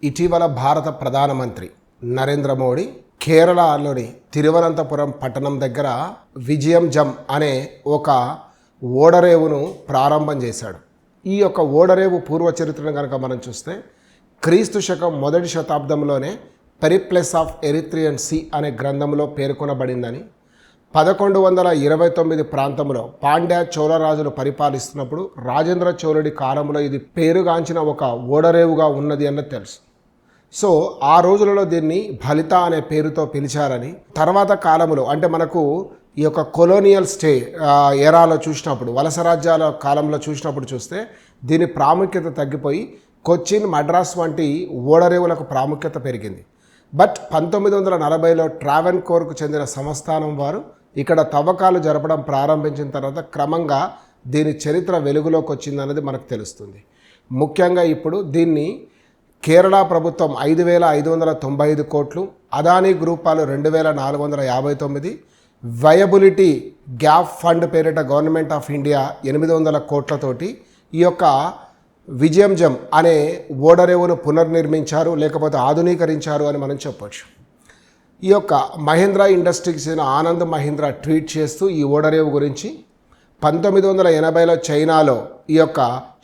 ఇటీవల భారత ప్రధానమంత్రి నరేంద్ర మోడీ కేరళలోని తిరువనంతపురం పట్టణం దగ్గర విజయం జమ్ అనే ఒక ఓడరేవును ప్రారంభం చేశాడు. ఈ యొక్క ఓడరేవు పూర్వ చరిత్రను కనుక మనం చూస్తే క్రీస్తు శకం 1వ శతాబ్దంలోనే పెరిప్లెస్ ఆఫ్ ఎరిత్రియన్ సీ అనే గ్రంథంలో పేర్కొనబడిందని, 1129 ప్రాంతంలో పాండ్య చోళరాజులు పరిపాలిస్తున్నప్పుడు రాజేంద్ర చోళుడి కాలంలో ఇది పేరుగాంచిన ఒక ఓడరేవుగా ఉన్నది అన్నది తెలుసు. సో ఆ రోజులలో దీన్ని ఫలిత అనే పేరుతో పిలిచారని, తర్వాత కాలంలో అంటే మనకు ఈ యొక్క కొలోనియల్ ఎరాలో చూసినప్పుడు, వలస రాజ్యాల కాలంలో చూస్తే దీని ప్రాముఖ్యత తగ్గిపోయి కొచ్చిన్, మద్రాస్ వంటి ఓడరేవులకు ప్రాముఖ్యత పెరిగింది. బట్ 1940లో ట్రావెన్కోర్కు చెందిన సంస్థానం వారు ఇక్కడ తవ్వకాలు జరపడం ప్రారంభించిన తర్వాత క్రమంగా దీని చరిత్ర వెలుగులోకి వచ్చిందన్నది మనకు తెలుస్తుంది. ముఖ్యంగా ఇప్పుడు దీన్ని కేరళ ప్రభుత్వం 5,595 కోట్లు, అదానీ గ్రూప్ వాళ్ళు 2,459, వయబిలిటీ గ్యాప్ ఫండ్ పేరిట గవర్నమెంట్ ఆఫ్ ఇండియా 800 కోట్లతోటి ఈ యొక్క విజయం జమ్ అనే ఓడరేవును పునర్నిర్మించారు, లేకపోతే ఆధునీకరించారు అని మనం చెప్పొచ్చు. ఈ యొక్క మహీంద్రా ఇండస్ట్రీకి చెందిన ఆనంద్ మహీంద్రా ట్వీట్ చేస్తూ ఈ ఓడరేవు గురించి 1980లో చైనాలో ఈ యొక్క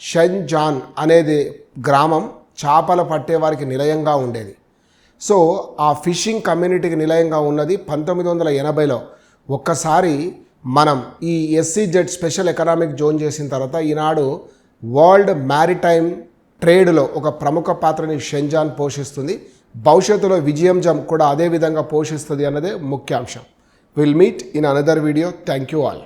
షెన్జాన్ అనేది గ్రామం చేపలు పట్టేవారికి నిలయంగా ఉండేది. సో ఆ ఫిషింగ్ కమ్యూనిటీకి నిలయంగా ఉన్నది. 1980లో ఒక్కసారి మనం ఈ SEZ స్పెషల్ ఎకనామిక్ జోన్ చేసిన తర్వాత ఈనాడు వరల్డ్ మ్యారిటైమ్ ట్రేడ్లో ఒక ప్రముఖ పాత్రని షెన్జాన్ పోషిస్తుంది. భవిష్యత్తులో విజయం జమ్ కూడా అదే విధంగా పోషిస్తుంది అన్నదే ముఖ్యాంశం. Will meet in another video. Thank you all.